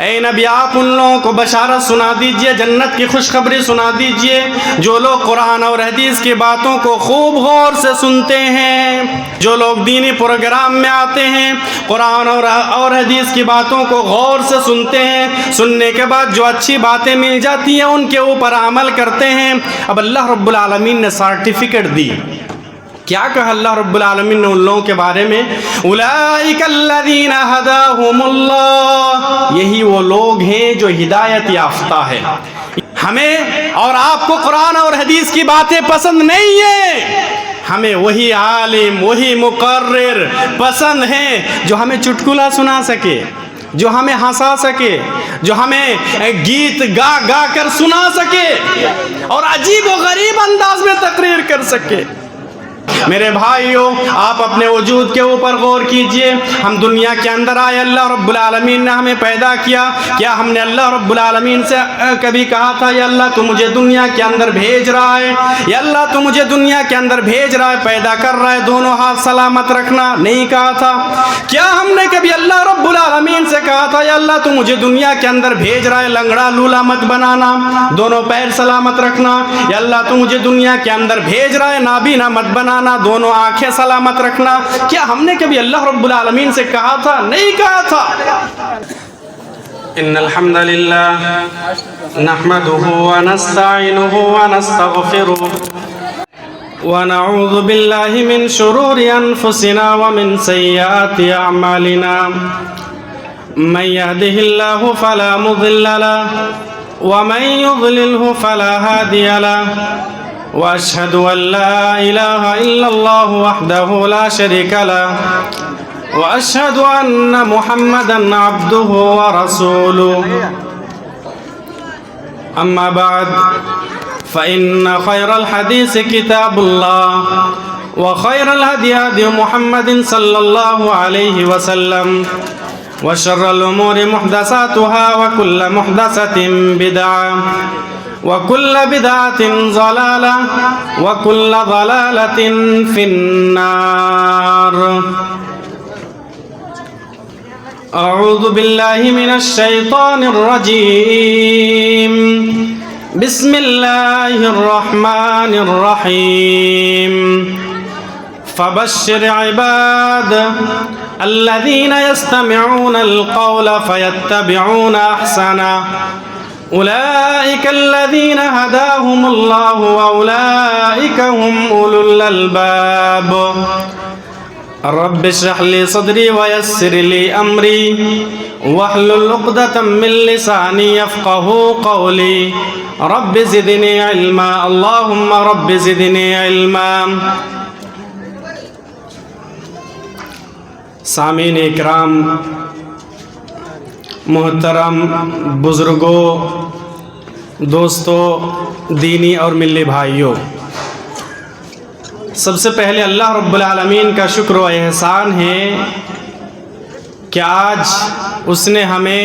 اے نبی آپ ان لوگوں کو بشارت سنا دیجئے، جنت کی خوشخبری سنا دیجئے جو لوگ قرآن اور حدیث کی باتوں کو خوب غور سے سنتے ہیں، جو لوگ دینی پروگرام میں آتے ہیں، قرآن اور حدیث کی باتوں کو غور سے سنتے ہیں، سننے کے بعد جو اچھی باتیں مل جاتی ہیں ان کے اوپر عمل کرتے ہیں۔ اب اللہ رب العالمین نے سرٹیفکیٹ دی، کیا کہا اللہ رب العالمین نے ان لوگوں کے بارے میں؟ اولئک الذین ھداھم اللہ، یہی وہ لوگ ہیں جو ہدایت یافتہ ہے۔ ہمیں اور آپ کو قرآن اور حدیث کی باتیں پسند نہیں ہیں، ہمیں وہی عالم، وہی مقرر پسند ہیں جو ہمیں چٹکلا سنا سکے، جو ہمیں ہنسا سکے، جو ہمیں گیت گا گا کر سنا سکے اور عجیب و غریب انداز میں تقریر کر سکے۔ میرے بھائیوں، آپ اپنے وجود کے اوپر غور کیجئے۔ ہم دنیا کے اندر آئے، اللہ رب العالمین نے ہمیں پیدا کیا، کیا ہم نے اللہ رب العالمین سے کبھی کہا تھا یا اللہ تو مجھے دنیا کے اندر بھیج رہا ہے، یا اللہ تو مجھے دنیا کے اندر بھیج رہا ہے، پیدا کر رہا ہے، دونوں ہاتھ سلامت رکھنا؟ نہیں کہا تھا۔ کیا ہم نے کبھی اللہ رب العالمین سے کہا تھا یا اللہ تو مجھے دنیا کے اندر بھیج رہا ہے، لنگڑا لولا مت بنانا، دونوں پیر سلامت رکھنا؟ یا اللہ تو مجھے دنیا کے اندر بھیج رہا ہے، نابینا مت بنانا، دونوں آنکھیں سلامت رکھنا؟ کیا ہم نے کبھی اللہ رب العالمین سے کہا تھا؟ نہیں کہا تھا۔ ان الحمد للہ نحمده ونستعینه ونستغفره ونعوذ باللہ من شرور انفسنا ومن سیئات اعمالنا، من يهده الله فلا مضل له ومن يضلله فلا هادي له، وأشهد أن لا إله إلا الله وحده لا شريك له، وأشهد أن محمدًا عبده ورسوله، أما بعد فإن خير الحديث كتاب الله، وخير الهدي هدي محمد صلى الله عليه وسلم، وشر الأمور محدثاتها وكل محدثة بدعة، وكل بدعة ضلالة، وكل ضلالة في النار۔ أعوذ بالله من الشيطان الرجيم، بسم الله الرحمن الرحيم، فبشر عباد الذين يستمعون القول فيتبعون أحسنه، أولئك الذين هداهم الله وأولئك هم أولو الألباب۔ رب اشرح لي صدري ويسر لي أمري واحلل عقدة من لساني يفقهوا قولي، رب زدني علما، اللهم رب زدني علما۔ سامعین اکرام، محترم بزرگوں، دوستوں، دینی اور ملی بھائیوں، سب سے پہلے اللہ رب العالمین کا شکر و احسان ہے کہ آج اس نے ہمیں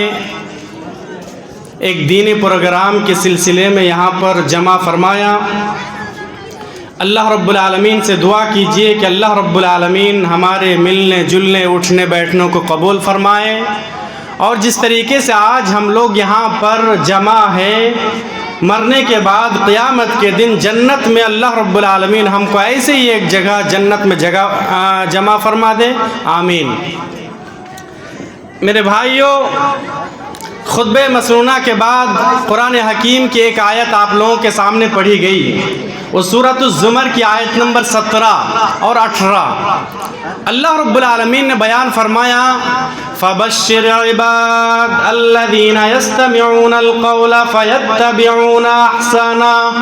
ایک دینی پروگرام کے سلسلے میں یہاں پر جمع فرمایا۔ اللہ رب العالمین سے دعا کیجئے کہ اللہ رب العالمین ہمارے ملنے جلنے اٹھنے بیٹھنے کو قبول فرمائے، اور جس طریقے سے آج ہم لوگ یہاں پر جمع ہے، مرنے کے بعد قیامت کے دن جنت میں اللہ رب العالمین ہم کو ایسے ہی ایک جگہ جنت میں جمع فرما دے، آمین۔ میرے بھائیوں، خطبہ مسنونہ کے بعد قرآن حکیم کی ایک آیت آپ لوگوں کے سامنے پڑھی گئی، وہ سورۃ الزمر کی آیت نمبر 17 اور 18۔ اللہ رب العالمین نے بیان فرمایا، فَبَشِّرْ عِبَادَ الَّذِينَ يَسْتَمِعُونَ الْقَوْلَ فَيَتَّبِعُونَ أَحْسَنَهُ۔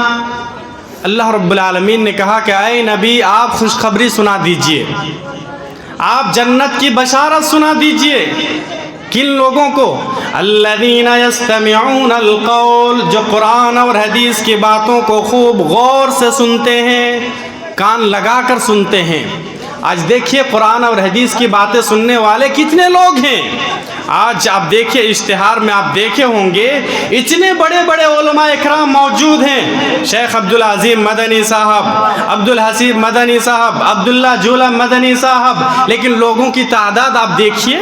اللہ رب العالمین نے کہا کہ اے نبی آپ خوشخبری سنا دیجئے، آپ جنت کی بشارت سنا دیجئے۔ کن لوگوں کو؟ الذین یستمعون القول، جو قرآن اور حدیث کی باتوں کو خوب غور سے سنتے ہیں، کان لگا کر سنتے ہیں۔ آج دیکھیے قرآن اور حدیث کی باتیں سننے والے کتنے لوگ ہیں۔ آج آپ دیکھیے اشتہار میں آپ دیکھے ہوں گے اتنے بڑے بڑے علماء اکرام موجود ہیں، شیخ عبدالعظیم مدنی صاحب، عبدالحسیب مدنی صاحب، عبداللہ جولم مدنی صاحب، لیکن لوگوں کی تعداد آپ دیکھیے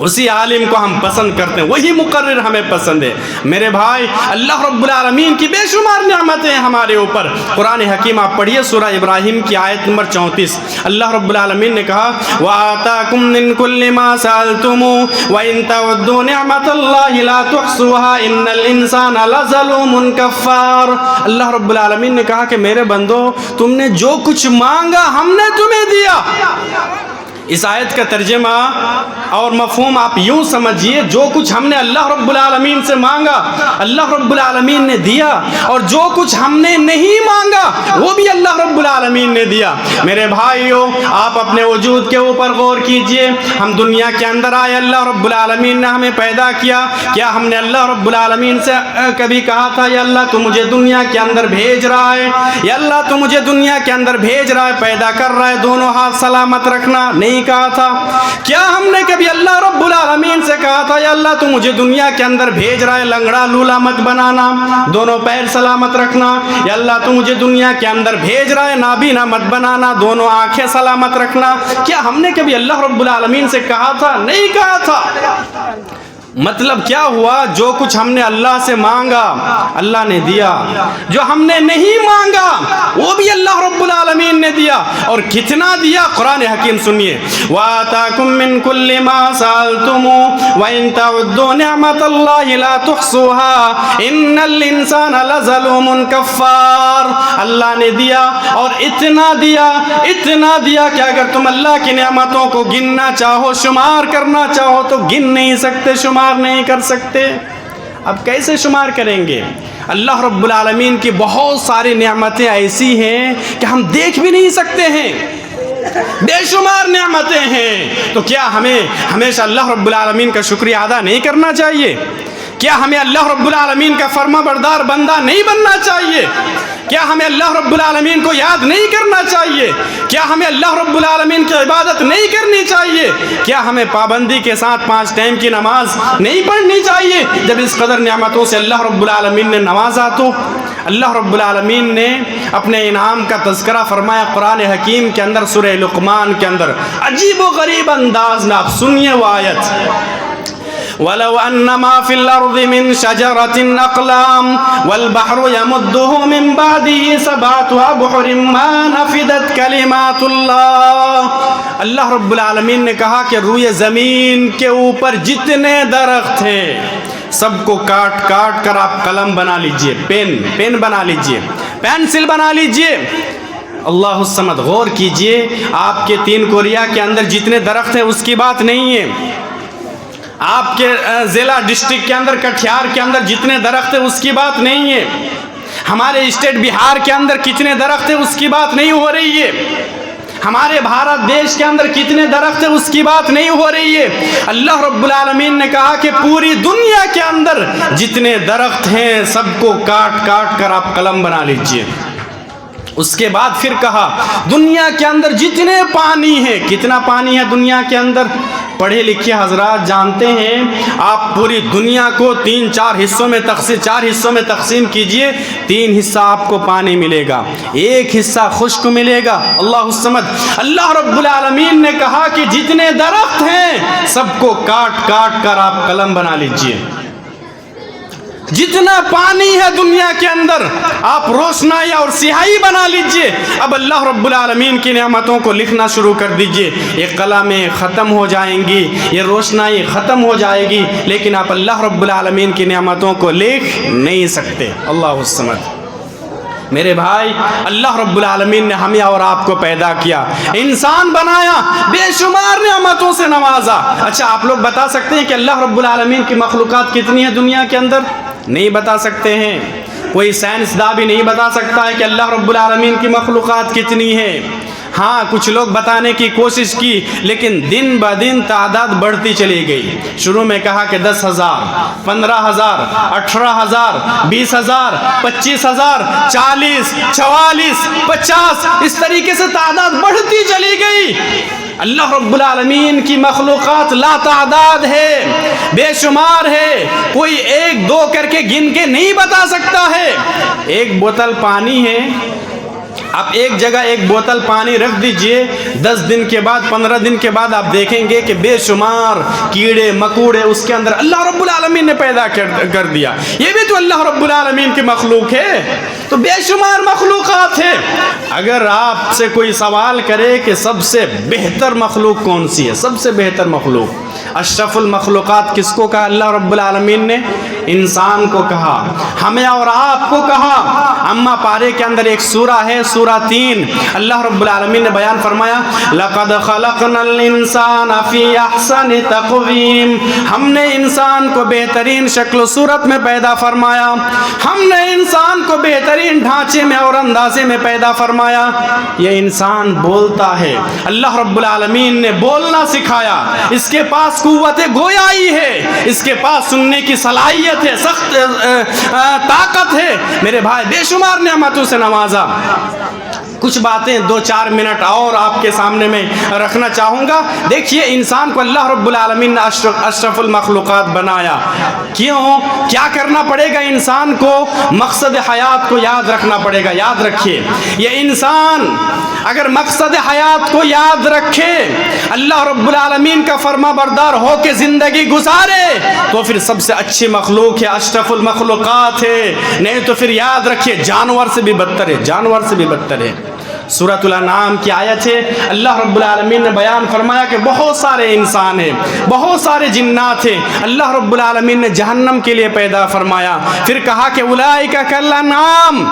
اسی عالم کو ہم پسند کرتے ہیں، وہی مقرر ہمیں پسند ہے۔ میرے بھائی، اللہ رب العالمین کی بے شمار نعمتیں ہیں ہمارے اوپر۔ قرآن حکیم آپ پڑھیے سورہ ابراہیم کی آیت نمبر 34، اللہ رب العالمین نے کہا وَآتَاكُم مِّن كُلِّ مَا سَأَلْتُمُوهُ وَإِن تَعُدُّوا نِعْمَةَ اللَّهِ لَا تُحْصُوهَا إِنَّ الْإِنسَانَ لَظَلُومٌ كَفَّارٌ۔ اللہ رب العالمین نے کہا کہ میرے بندو، تم نے جو کچھ مانگا ہم نے تمہیں دیا۔ اس آیت کا ترجمہ اور مفہوم آپ یوں سمجھیے، جو کچھ ہم نے اللہ رب العالمین سے مانگا اللہ رب العالمین نے دیا، اور جو کچھ ہم نے نہیں مانگا وہ بھی اللہ رب العالمین نے دیا۔ میرے بھائیوں، آپ اپنے وجود کے اوپر غور کیجئے۔ ہم دنیا کے اندر آئے، اللہ رب العالمین نے ہمیں پیدا کیا۔ کیا ہم نے اللہ رب العالمین سے کبھی کہا تھا یا اللہ تو مجھے دنیا کے اندر بھیج رہا ہے، یا اللہ تو مجھے دنیا کے اندر بھیج رہا ہے، پیدا کر رہا ہے، دونوں ہاتھ سلامت رکھنا؟ نہیں کہا تھا۔ کیا ہم نے کبھی اللہ رب العالمین سے کہا تھا یا اللہ تو مجھے دنیا کے اندر بھیج رہا ہے، لنگڑا لولا مت بنانا، دونوں پیر سلامت رکھنا؟ یا اللہ تو مجھے دنیا کے اندر بھیج رہا ہے، نابینا مت بنانا، دونوں آنکھیں سلامت رکھنا؟ کیا ہم نے کبھی اللہ رب العالمین سے کہا تھا؟ نہیں کہا تھا۔ مطلب کیا ہوا؟ جو کچھ ہم نے اللہ سے مانگا اللہ نے دیا، جو ہم نے نہیں مانگا وہ بھی اللہ رب العالمین نے دیا۔ اور کتنا دیا؟ قرآن حکیم سنیے، وَآتَاكُم مِّن كُلِّ مَا سَأَلْتُمُوهُ وَإِن تَعُدُّوا نِعْمَةَ اللَّهِ لَا تُحْصُوهَا إِنَّ الْإِنسَانَ لَظَلُومٌ كَفَّارٌ۔ اللہ نے دیا، اور اتنا دیا کہ اگر تم اللہ کی نعمتوں کو گننا چاہو، شمار کرنا چاہو تو گن نہیں سکتے، شمار نہیں کر سکتے۔ اب کیسے شمار کریں گے؟ اللہ رب العالمین کی بہت ساری نعمتیں ایسی ہیں کہ ہم دیکھ بھی نہیں سکتے ہیں، بے شمار نعمتیں ہیں۔ تو کیا ہمیں ہمیشہ اللہ رب العالمین کا شکریہ ادا نہیں کرنا چاہیے؟ کیا ہمیں اللہ رب العالمین کا فرما بردار بندہ نہیں بننا چاہیے؟ کیا ہمیں اللہ رب العالمین کو یاد نہیں کرنا چاہیے؟ کیا ہمیں اللہ رب العالمین کی عبادت نہیں کرنی چاہیے؟ کیا ہمیں پابندی کے ساتھ 5 ٹائم کی نماز نہیں پڑھنی چاہیے؟ جب اس قدر نعمتوں سے اللہ رب العالمین نے نوازا تو اللہ رب العالمین نے اپنے انعام کا تذکرہ فرمایا قرآن حکیم کے اندر، سورہ لقمان کے اندر، عجیب و غریب انداز میں۔ آپ سنیے وہ آیت، وَلَوْ أَنَّ مَا فِي الْأَرْضِ مِنْ شَجَرَةٍ أَقْلَامٌ وَالْبَحْرُ يَمُدُّهُ مِنْ بَعْدِهِ سَبْعَةُ أَبْحُرٍ مَا نَفِدَتْ كَلِمَاتُ اللَّهِ۔ اللہ رب العالمین نے کہا کہ روئے زمین کے اوپر جتنے درخت ہیں سب کو کاٹ کاٹ کر آپ قلم بنا لیجئے، پین بنا لیجئے، پینسل بنا لیجئے۔ اللہ الصمد، غور کیجئے، آپ کے 3 کوریا کے اندر جتنے درخت ہیں اس کی بات نہیں ہے، آپ کے ضلع ڈسٹرکٹ کے اندر، کٹھیار کے اندر جتنے درخت ہیں اس کی بات نہیں ہے، ہمارے اسٹیٹ بہار کے اندر کتنے درخت ہیں اس کی بات نہیں ہو رہی ہے، ہمارے بھارت دیش کے اندر کتنے درخت ہیں اس کی بات نہیں ہو رہی ہے۔ اللہ رب العالمین نے کہا کہ پوری دنیا کے اندر جتنے درخت ہیں سب کو کاٹ کاٹ کر آپ قلم بنا لیجئے۔ اس کے بعد پھر کہا دنیا کے اندر جتنے پانی ہیں، کتنا پانی ہے دنیا کے اندر؟ پڑھے لکھے حضرات جانتے ہیں، آپ پوری دنیا کو 3-4 حصوں میں 4 حصوں میں تقسیم کیجئے، 3 حصہ آپ کو پانی ملے گا، 1 حصہ خشک ملے گا۔ اللہ الصمد، اللہ رب العالمین نے کہا کہ جتنے درخت ہیں سب کو کاٹ کاٹ کر آپ قلم بنا لیجئے۔ جتنا پانی ہے دنیا کے اندر آپ روشنائی اور سیاہی بنا لیجئے۔ اب اللہ رب العالمین کی نعمتوں کو لکھنا شروع کر دیجئے، یہ قلمیں ختم ہو جائیں گی، یہ روشنائی ختم ہو جائے گی، لیکن آپ اللہ رب العالمین کی نعمتوں کو لکھ نہیں سکتے۔ اللہ الصمد۔ میرے بھائی، اللہ رب العالمین نے ہمیں اور آپ کو پیدا کیا، انسان بنایا، بے شمار نعمتوں سے نوازا۔ اچھا، آپ لوگ بتا سکتے ہیں کہ اللہ رب العالمین کی مخلوقات کتنی ہیں دنیا کے اندر؟ نہیں بتا سکتے ہیں۔ کوئی سائنسداں بھی نہیں بتا سکتا ہے کہ اللہ رب العالمین کی مخلوقات کتنی ہے۔ ہاں، کچھ لوگ بتانے کی کوشش کی، لیکن دن بدن تعداد بڑھتی چلی گئی۔ شروع میں کہا کہ 10,000، 15,000، 18,000، 20,000، 25,000، 40، 44، 50، اس طریقے سے تعداد بڑھتی چلی گئی۔ اللہ رب العالمین کی مخلوقات لا تعداد ہے، بے شمار ہے، کوئی 1-2 کر کے گن کے نہیں بتا سکتا ہے۔ ایک بوتل پانی ہے، آپ ایک جگہ ایک بوتل پانی رکھ دیجئے، 10 دن کے بعد 15 دن کے بعد آپ دیکھیں گے کہ بے شمار کیڑے مکوڑے اس کے اندر اللہ رب العالمین نے پیدا کر دیا۔ یہ بھی تو اللہ رب العالمین کی مخلوق ہے، تو بے شمار مخلوقات ہے۔ اگر آپ سے کوئی سوال کرے کہ سب سے بہتر مخلوق کون سی ہے، سب سے بہتر مخلوق، اشرف المخلوقات کس کو کہا اللہ رب العالمین نے؟ انسان کو کہا، ہمیں اور آپ کو کہا۔ اما پارے کے اندر ایک سورہ ہے، سورہ 3، اللہ رب العالمین نے بیان فرمایا لَقَدْ خَلَقْنَا الْإِنسَانَ فِي أَحْسَنِ تَقْوِيمٍ، ہم نے انسان کو بہترین شکل و صورت میں پیدا فرمایا، ہم نے انسان کو بہترین ڈھانچے میں اور اندازے میں پیدا فرمایا۔ یہ انسان بولتا ہے، اللہ رب العالمین نے بولنا سکھایا، اس کے پاس قوت گویائی ہے، اس کے پاس سننے کی صلاحیت ہے، سخت طاقت ہے۔ میرے بھائی بے شمار نعمتوں سے نوازا۔ کچھ باتیں 2-4 منٹ اور آپ کے سامنے میں رکھنا چاہوں گا۔ دیکھیے انسان کو اللہ رب العالمین نے اشرف المخلوقات بنایا، کیوں؟ کیا کرنا پڑے گا انسان کو؟ مقصد حیات کو یاد رکھنا پڑے گا۔ یاد رکھیے، یہ انسان اگر مقصد حیات کو یاد رکھے، اللہ رب العالمین کا فرما بردار ہو کے زندگی گزارے، تو پھر سب سے اچھی مخلوق ہے، اشرف المخلوقات ہے۔ نہیں تو پھر یاد رکھیے جانور سے بھی بدتر ہے، جانور سے بھی بدتر ہے۔ سورۃ الانعام کی آیت ہے، اللہ رب العالمین نے بیان فرمایا کہ بہت سارے انسان ہیں، بہت سارے جنات ہیں، اللہ رب العالمین نے جہنم کے لیے پیدا فرمایا، پھر کہا کہ اولئک کالانعام،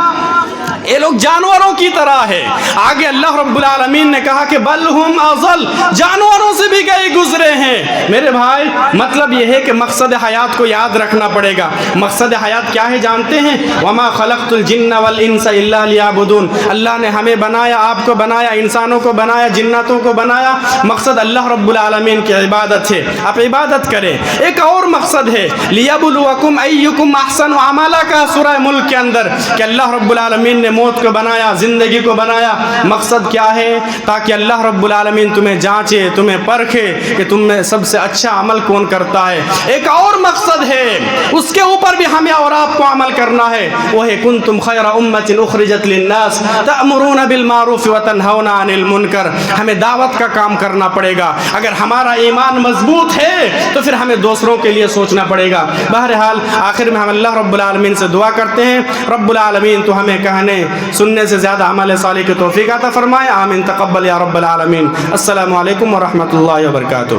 یہ لوگ جانوروں کی طرح ہے۔ آگے اللہ رب العالمین نے کہا کہ بل ہم اضل، جانوروں سے بھی گئے گزرے ہیں۔ میرے بھائی مطلب یہ ہے کہ مقصد حیات کو یاد رکھنا پڑے گا۔ مقصد حیات کیا ہے جانتے ہیں؟ وما خلقت الجن والانس الا لیعبدون، اللہ نے ہمیں بنایا، آپ کو بنایا، انسانوں کو بنایا، جناتوں کو بنایا، مقصد اللہ رب العالمین کی عبادت ہے، آپ عبادت کریں۔ ایک اور مقصد ہے لیبلوکم ایکم احسن عملا کا سورہ ملک کے اندر، کہ اللہ رب العالمین نے موت کو بنایا، زندگی کو بنایا، مقصد کیا ہے؟ تاکہ اللہ رب العالمین تمہیں جانچے، تمہیں پرکھے کہ تم میں سب سے اچھا عمل کون کرتا ہے۔ ایک اور مقصد ہے، اس کے اوپر بھی ہمیں اور آپ کو عمل کرنا ہے، وہ ہے کنتم خیر امۃ اخرجت للناس تأمرون بالمعروف وتنہون عن المنکر، ہمیں دعوت کا کام کرنا پڑے گا۔ اگر ہمارا ایمان مضبوط ہے تو پھر ہمیں دوسروں کے لیے سوچنا پڑے گا۔ بہرحال آخر میں ہم اللہ رب العالمین سے دعا کرتے ہیں، رب العالمین تو ہمیں کہنے سننے سے زیادہ عمل صالح کی توفیق عطا فرمائے، آمین، تقبل یا رب العالمین۔ السلام علیکم ورحمۃ اللہ وبرکاتہ۔